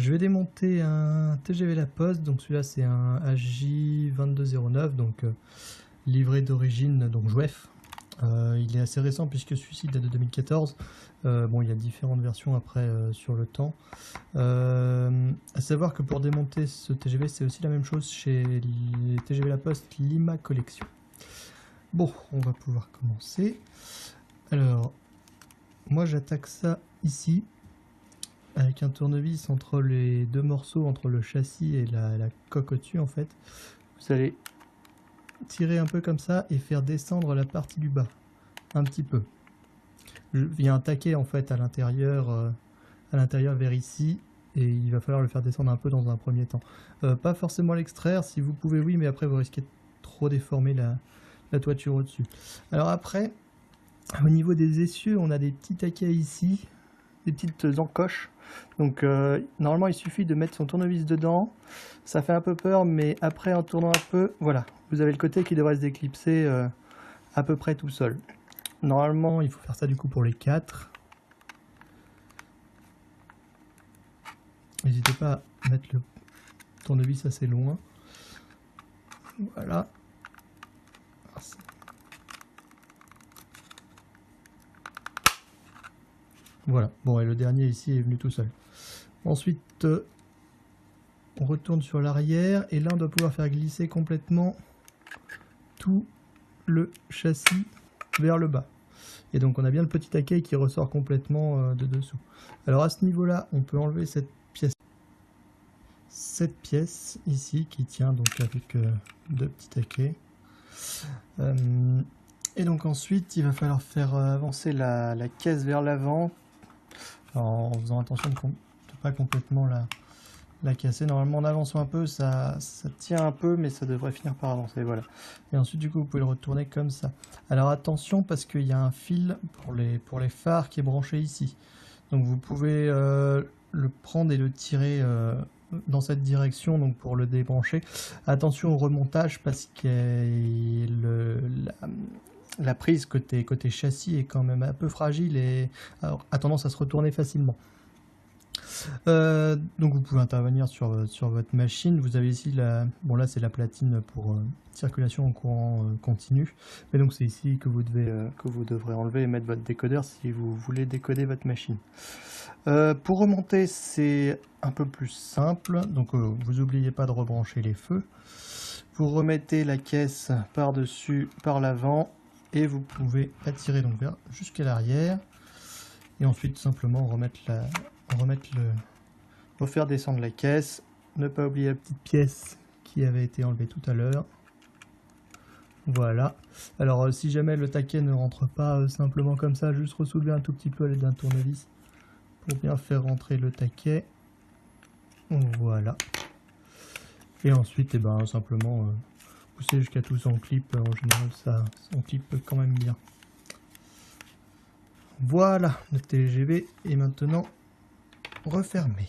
Je vais démonter un TGV La Poste, donc celui-là c'est un AJ2209, donc livré d'origine, donc Jouef. Il est assez récent puisque celui-ci date de 2014. Bon, il y a différentes versions après sur le temps. À savoir que pour démonter ce TGV, c'est aussi la même chose chez les TGV La Poste Lima Collection. Bon, on va pouvoir commencer. Alors, moi j'attaque ça ici, avec un tournevis entre les deux morceaux, entre le châssis et la coque au-dessus en fait. Vous allez tirer un peu comme ça et faire descendre la partie du bas, un petit peu. Il y a un taquet en fait à l'intérieur vers ici, et il va falloir le faire descendre un peu dans un premier temps. Pas forcément l'extraire, si vous pouvez oui, mais après vous risquez de trop déformer la toiture au-dessus. Alors après, au niveau des essieux, on a des petits taquets ici, des petites encoches. Donc normalement il suffit de mettre son tournevis dedans, ça fait un peu peur, mais après en tournant un peu, voilà, vous avez le côté qui devrait se déclipser à peu près tout seul. Normalement il faut faire ça du coup pour les 4. N'hésitez pas à mettre le tournevis assez loin. Voilà. Voilà, bon, et le dernier ici est venu tout seul. Ensuite, on retourne sur l'arrière, et là on doit pouvoir faire glisser complètement tout le châssis vers le bas. Et donc on a bien le petit taquet qui ressort complètement de dessous. Alors à ce niveau-là, on peut enlever cette pièce ici qui tient donc avec deux petits taquets. Et donc ensuite, il va falloir faire avancer la caisse vers l'avant, en faisant attention de ne pas complètement la casser. Normalement en avançant un peu, ça tient un peu, mais ça devrait finir par avancer, voilà. Et ensuite du coup vous pouvez le retourner comme ça. Alors attention, parce qu'il y a un fil pour les phares qui est branché ici. Donc vous pouvez le prendre et le tirer dans cette direction, donc pour le débrancher. Attention au remontage, parce que la prise côté châssis est quand même un peu fragile et a tendance à se retourner facilement. Donc vous pouvez intervenir sur votre machine. Vous avez ici bon là c'est la platine pour circulation en courant continu, mais donc c'est ici que vous devrez enlever et mettre votre décodeur si vous voulez décoder votre machine. Pour remonter, c'est un peu plus simple, donc vous n'oubliez pas de rebrancher les feux. Vous remettez la caisse par-dessus, par l'avant, et vous pouvez attirer donc jusqu'à l'arrière, et ensuite simplement refaire descendre la caisse. Ne pas oublier la petite pièce qui avait été enlevée tout à l'heure. Voilà. Alors si jamais le taquet ne rentre pas simplement comme ça, juste ressoulever un tout petit peu à l'aide d'un tournevis pour bien faire rentrer le taquet. Voilà. Et ensuite, simplement pousser jusqu'à tout son clip. En général, ça on clip quand même bien. Voilà, le TGV est maintenant refermé.